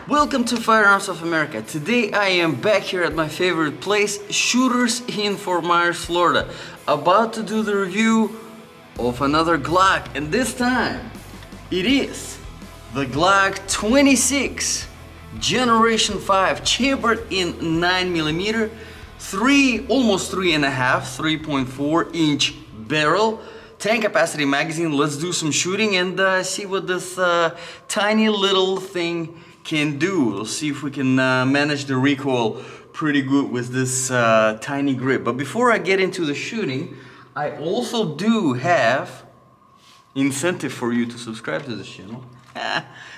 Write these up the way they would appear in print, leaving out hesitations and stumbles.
Welcome to Firearms of America. Today I am back here at my favorite place, Shooters in Fort Myers, Florida. About to do the review of another Glock, and this time it is the Glock 26 Generation 5 chambered in 9mm, almost 3.4 inch barrel, 10 capacity magazine. Let's do some shooting and see what this tiny little thing can do. We'll see if we can manage the recoil pretty good with this tiny grip. But before I get into the shooting, I also do have incentive for you to subscribe to this channel.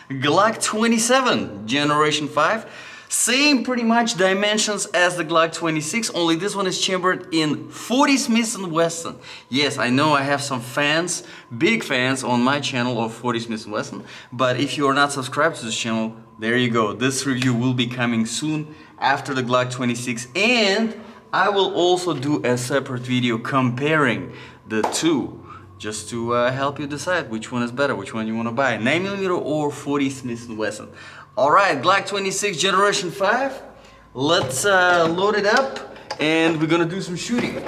Glock 27 Generation 5. Same pretty much dimensions as the Glock 26, only this one is chambered in 40 Smith & Wesson. Yes, I know I have some fans, big fans on my channel of 40 Smith & Wesson, but if you are not subscribed to this channel, there you go. This review will be coming soon after the Glock 26, and I will also do a separate video comparing the two, just to help you decide which one is better, which one you want to buy, 9mm or 40 Smith & Wesson. Alright, Glock 26 Generation 5. Let's load it up and we're gonna do some shooting.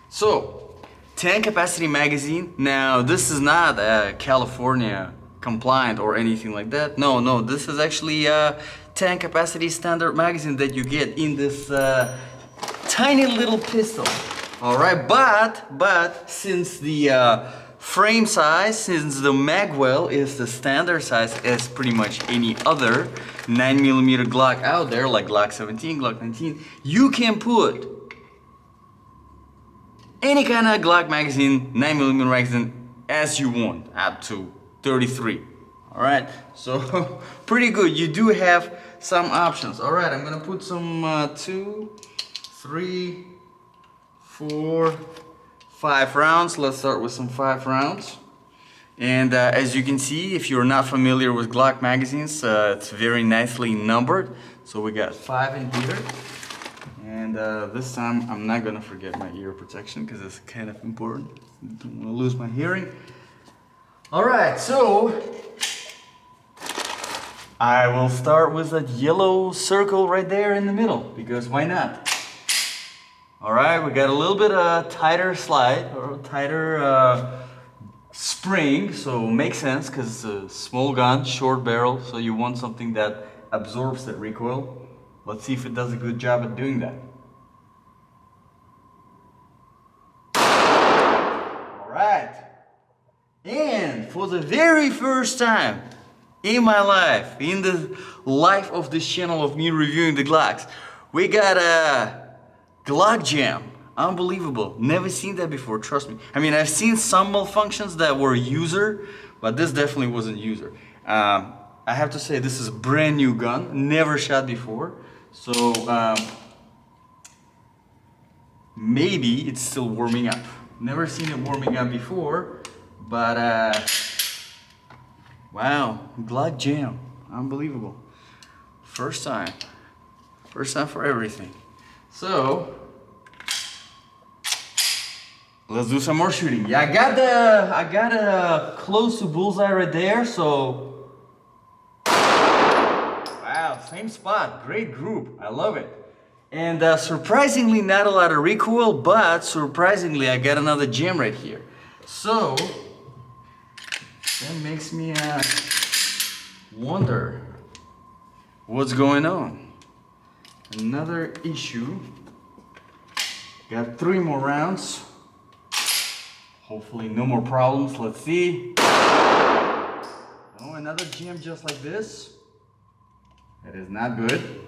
So, 10 capacity magazine. Now, this is not California compliant or anything like that. No, this is actually a 10 capacity standard magazine that you get in this tiny little pistol. Alright, but since the frame size, since the magwell is the standard size as pretty much any other 9mm Glock out there, like Glock 17, Glock 19, you can put any kind of Glock magazine, 9mm magazine as you want, up to 33. Alright, so pretty good. You do have some options. Alright, I'm gonna put some 2, 3, 4, 5 rounds. Let's start with some 5 rounds. And as you can see, if you're not familiar with Glock magazines, it's very nicely numbered. So we got 5 in here. And this time I'm not gonna forget my ear protection because it's kind of important. Don't want to lose my hearing. Alright, so I will start with that yellow circle right there in the middle, because why not? Alright, we got a little bit tighter slide, or tighter spring, so makes sense because it's a small gun, short barrel, so you want something that absorbs that recoil. Let's see if it does a good job at doing that. Alright, and for the very first time in my life, in the life of this channel of me reviewing the Glocks, we got a Glock jam. Unbelievable. Never seen that before, trust me. I mean, I've seen some malfunctions that were user, but this definitely wasn't user. I have to say, this is a brand new gun, never shot before. So, maybe it's still warming up. Never seen it warming up before, but wow, Glock jam. Unbelievable. First time for everything. So, let's do some more shooting. Yeah, I got a close to bullseye right there, so wow, same spot, great group, I love it. And surprisingly not a lot of recoil, but surprisingly I got another jam right here. So that makes me wonder what's going on. Another issue. Got 3 more rounds. Hopefully no more problems. Let's see. Oh, another jam just like this. That is not good.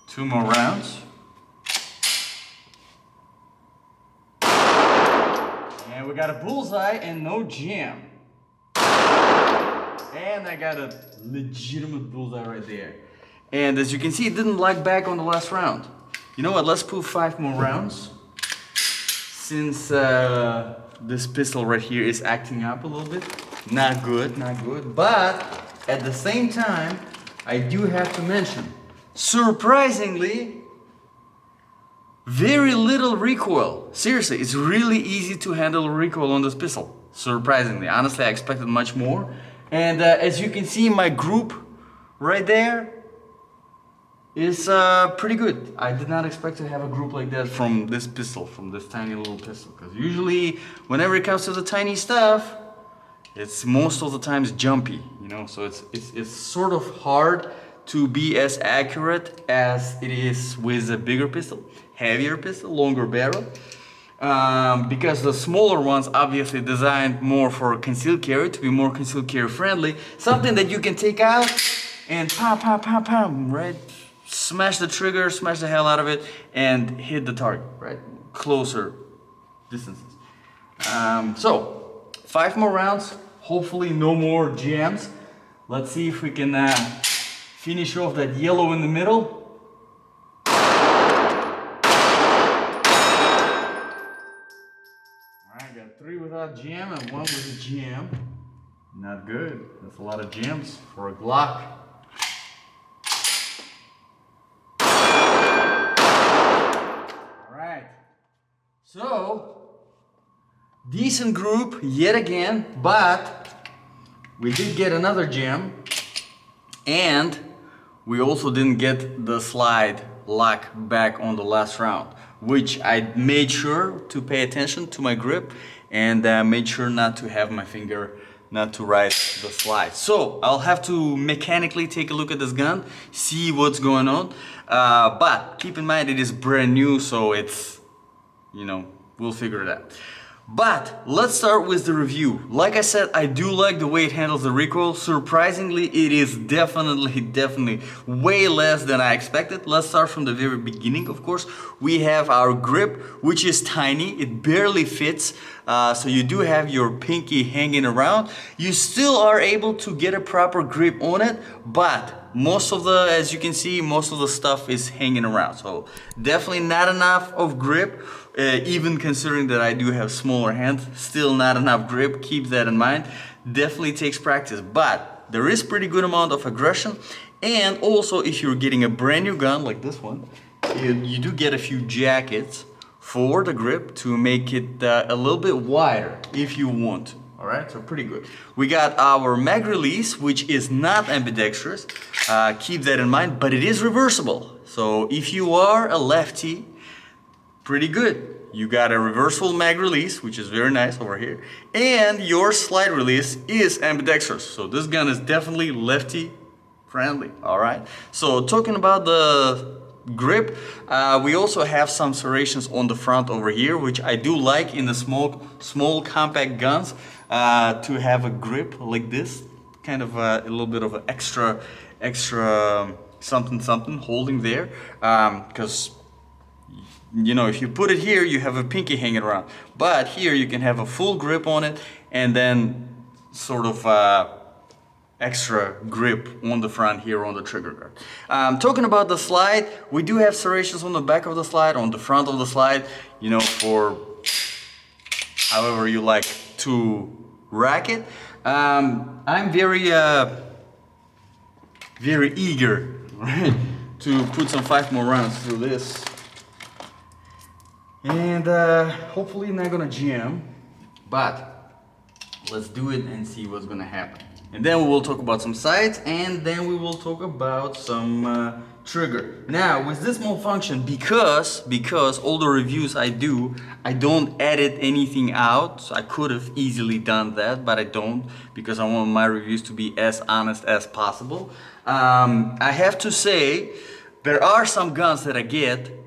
Two more rounds. And we got a bullseye and no jam. And I got a legitimate bullseye right there. And as you can see, it didn't lag back on the last round. You know what, let's put 5 more rounds. Since this pistol right here is acting up a little bit. Not good. But at the same time, I do have to mention, surprisingly, Very little recoil. Seriously, it's really easy to handle recoil on this pistol. Surprisingly, honestly, I expected much more. And as you can see, my group right there is pretty good. I did not expect to have a group like that from this pistol, from this tiny little pistol. Because usually, whenever it comes to the tiny stuff, it's most of the times jumpy, you know. So it's sort of hard to be as accurate as it is with a bigger pistol, heavier pistol, longer barrel. Because the smaller ones obviously designed more for concealed carry, to be more concealed carry friendly. Something that you can take out and pam, right? Smash the trigger, smash the hell out of it, and hit the target, right? Closer distances. So, 5 more rounds, hopefully no more jams. Let's see if we can finish off that yellow in the middle. Alright, got 3 without jam and 1 with a jam. Not good. That's a lot of jams for a Glock. Alright. So, decent group yet again, but we did get another jam, and we also didn't get the slide lock back on the last round, which I made sure to pay attention to my grip and made sure not to have my finger, not to ride the slide. So I'll have to mechanically take a look at this gun, see what's going on, but keep in mind it is brand new, so it's, you know, we'll figure it out. But let's start with the review. Like I said, I do like the way it handles the recoil. Surprisingly, it is definitely way less than I expected. Let's start from the very beginning, of course. We have our grip, which is tiny. It barely fits. So you do have your pinky hanging around. You still are able to get a proper grip on it, but most of the, as you can see, most of the stuff is hanging around. So definitely not enough of grip. Even considering that I do have smaller hands, still not enough grip. Keep that in mind. Definitely takes practice, but there is pretty good amount of aggression. And also, if you're getting a brand new gun like this one, you do get a few jackets for the grip to make it a little bit wider if you want to. All right, so pretty good. We got our mag release, which is not ambidextrous. Keep that in mind, but it is reversible. So if you are a lefty, pretty good. You got a reversible mag release, which is very nice over here, and your slide release is ambidextrous. So this gun is definitely lefty friendly. All right. So talking about the grip, we also have some serrations on the front over here, which I do like in the small compact guns, to have a grip like this, kind of a little bit of an extra something holding there, because you know, if you put it here, you have a pinky hanging around. But here you can have a full grip on it and then sort of extra grip on the front here on the trigger guard. Talking about the slide, we do have serrations on the back of the slide, on the front of the slide, you know, for however you like to rack it. I'm very eager, right, to put some 5 more rounds through this. And hopefully not gonna jam, but let's do it and see what's gonna happen. And then we will talk about some sights, and then we will talk about some trigger. Now with this malfunction, because all the reviews I don't edit anything out. So I could have easily done that, but I don't, because I want my reviews to be as honest as possible. I have to say, there are some guns that I get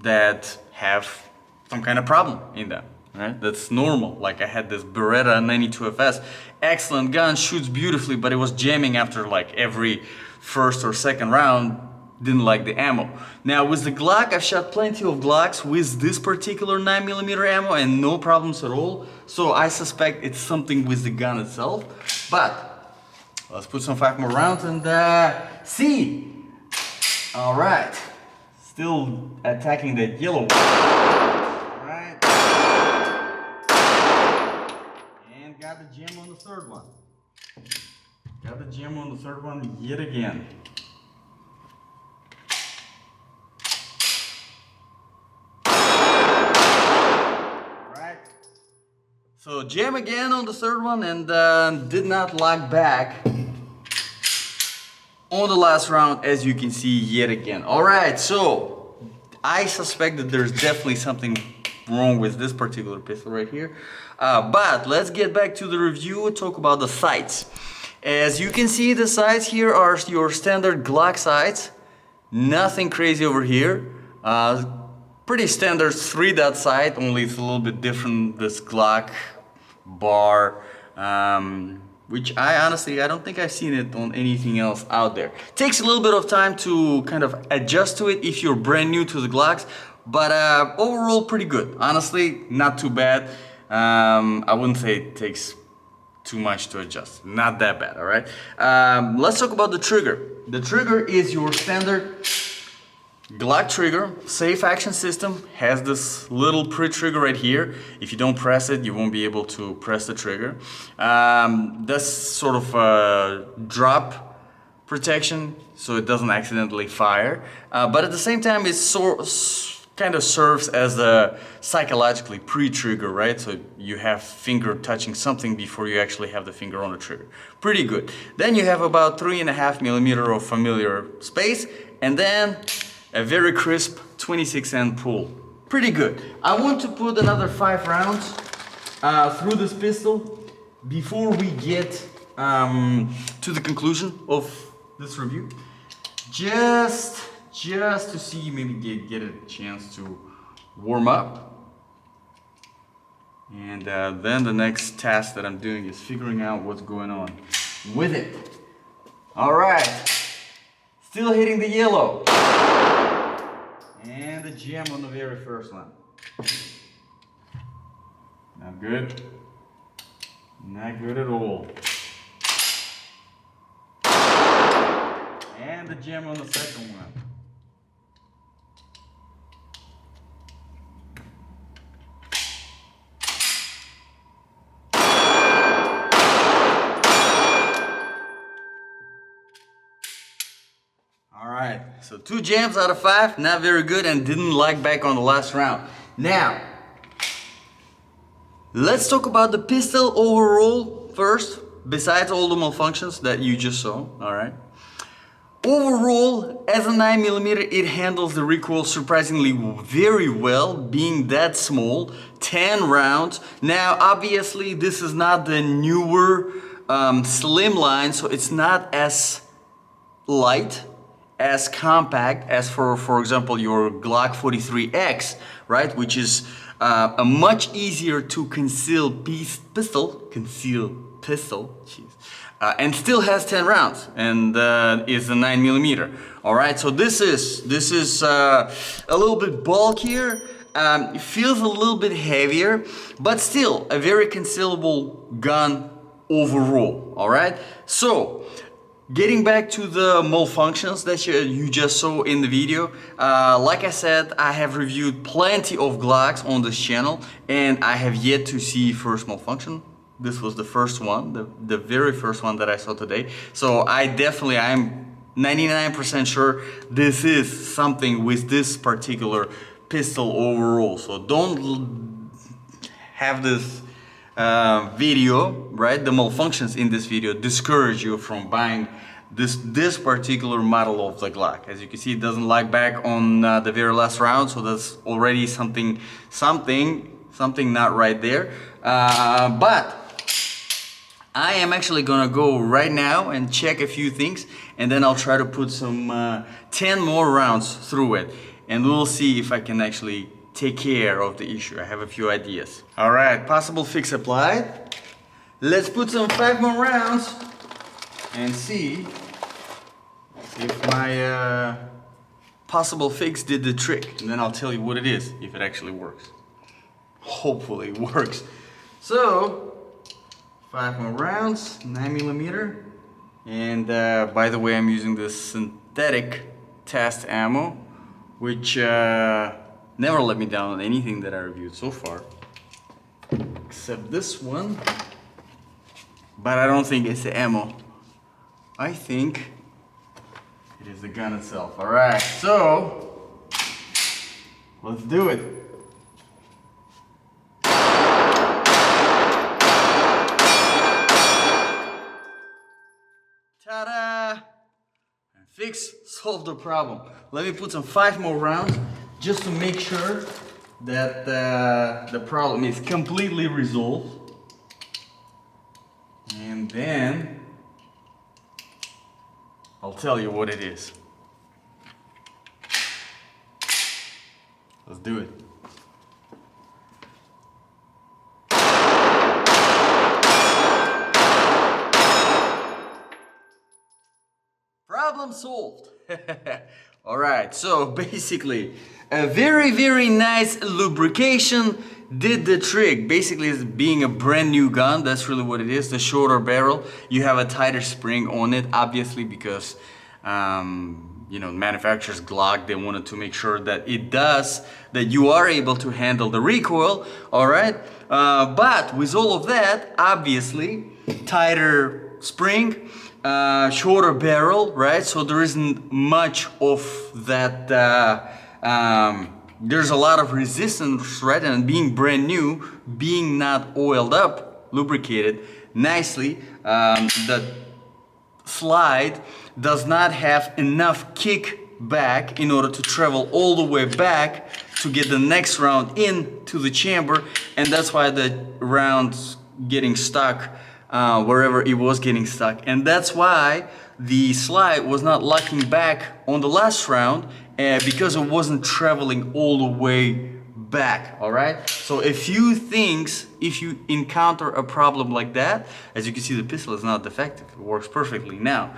that have some kind of problem in them, right? That's normal. Like I had this Beretta 92FS, excellent gun, shoots beautifully, but it was jamming after like every first or second round. Didn't like the ammo. Now with the Glock, I've shot plenty of Glocks with this particular 9mm ammo and no problems at all. So I suspect it's something with the gun itself. But let's put some 5 more rounds and see. All right. Still attacking that yellow one. Alright. And got the gem on the third one. Got the gem on the third one yet again. So jam again on the third one and did not lock back on the last round, as you can see yet again. All right, so I suspect that there's definitely something wrong with this particular pistol right here. But let's get back to the review and talk about the sights. As you can see, the sights here are your standard Glock sights. Nothing crazy over here. Pretty standard 3-dot sight, only it's a little bit different. This Glock bar, which I don't think I've seen it on anything else out there. Takes a little bit of time to kind of adjust to it if you're brand new to the Glocks, but overall pretty good. Honestly, not too bad. I wouldn't say it takes too much to adjust. Not that bad, all right? Let's talk about the trigger. The trigger is your standard Glock trigger, safe action system, has this little pre-trigger right here. If you don't press it, you won't be able to press the trigger. That's sort of a drop protection, so it doesn't accidentally fire. But at the same time, it kind of serves as a psychologically pre-trigger, right? So you have finger touching something before you actually have the finger on the trigger. Pretty good. Then you have about 3.5mm of familiar space, and then a very crisp 26 end pull. Pretty good. I want to put another 5 rounds through this pistol before we get to the conclusion of this review. Just to see, maybe get a chance to warm up. And then the next task that I'm doing is figuring out what's going on with it. All right, still hitting the yellow. And the jam on the very first one. Not good. Not good at all. And the jam on the second one. Alright, so 2 jams out of 5, not very good, and didn't lock back on the last round. Now, let's talk about the pistol overall first, besides all the malfunctions that you just saw, alright? Overall, as a 9mm, it handles the recoil surprisingly very well, being that small, 10 rounds. Now, obviously, this is not the newer slim line, so it's not as light, as compact as for example your Glock 43X, right, which is a much easier to conceal pistol, jeez, and still has 10 rounds and is a 9mm. All right, so this is a little bit bulkier. It feels a little bit heavier, but still a very concealable gun overall. All right, so getting back to the malfunctions that you just saw in the video, like I said, I have reviewed plenty of Glocks on this channel and I have yet to see first malfunction. This was the first one, the very first one that I saw today. So I'm 99% sure this is something with this particular pistol overall. So don't have this video, right, the malfunctions in this video discourage you from buying this particular model of the Glock. As you can see, it doesn't lock back on the very last round, so that's already something not right there. But I am actually gonna go right now and check a few things, and then I'll try to put some 10 more rounds through it, and we'll see if I can actually take care of the issue. I have a few ideas. All right, possible fix applied. Let's put some 5 more rounds and see if my possible fix did the trick. And then I'll tell you what it is, if it actually works. Hopefully it works. So, 5 more rounds, 9mm. And by the way, I'm using this synthetic test ammo, which never let me down on anything that I reviewed so far, except this one. But I don't think it's the ammo. I think it is the gun itself. All right, so let's do it. Ta-da! Solve the problem. Let me put some 5 more rounds just to make sure that the problem is completely resolved. And then I'll tell you what it is. Let's do it. Problem solved. Alright, so basically a very nice lubrication did the trick. Basically, it's being a brand new gun, that's really what it is. The shorter barrel, you have a tighter spring on it, obviously, because you know, manufacturers Glock, they wanted to make sure that you are able to handle the recoil. Alright, but with all of that, obviously tighter spring, shorter barrel, right? So there isn't much of that, there's a lot of resistance, right? And being brand new, being not oiled up, lubricated nicely, the slide does not have enough kick back in order to travel all the way back to get the next round into the chamber, and that's why the round's getting stuck wherever it was getting stuck, and that's why the slide was not locking back on the last round, because it wasn't traveling all the way back. All right, so a few things, if you encounter a problem like that, as you can see, the pistol is not defective, it works perfectly. Now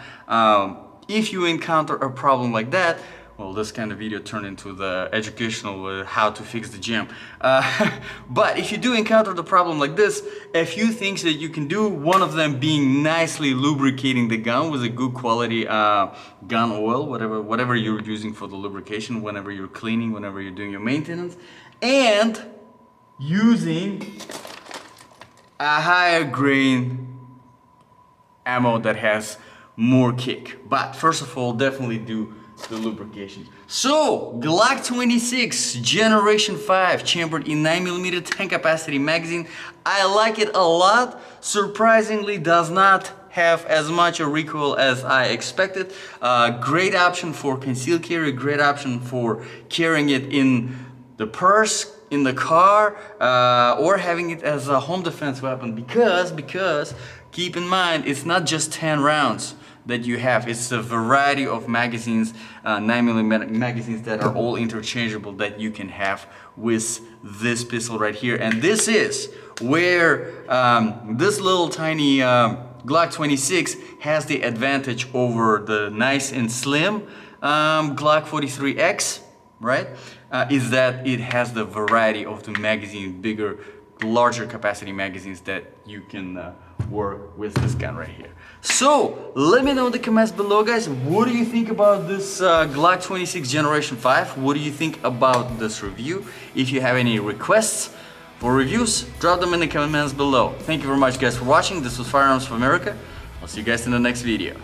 if you encounter a problem like that, well, this kind of video turned into the educational how to fix the jam. But if you do encounter the problem like this, a few things that you can do, one of them being nicely lubricating the gun with a good quality gun oil, whatever you're using for the lubrication, whenever you're cleaning, whenever you're doing your maintenance, and using a higher grain ammo that has more kick. But first of all, definitely do the lubrication. So Glock 26 Generation 5 chambered in 9mm 10 capacity magazine. I like it a lot. Surprisingly, does not have as much a recoil as I expected. Great option for concealed carry, great option for carrying it in the purse, in the car, or having it as a home defense weapon, because keep in mind, it's not just 10 rounds that you have, it's a variety of magazines, 9mm magazines that are all interchangeable that you can have with this pistol right here. And this is where this little tiny Glock 26 has the advantage over the nice and slim Glock 43X, right? Is that it has the variety of the magazine, bigger, larger capacity magazines that you can work with this gun right here. So let me know in the comments below, guys, what do you think about this Glock 26 Generation 5? What do you think about this review? If you have any requests for reviews, drop them in the comments below. Thank you very much, guys, for watching. This was Firearms of America. I'll see you guys in the next video.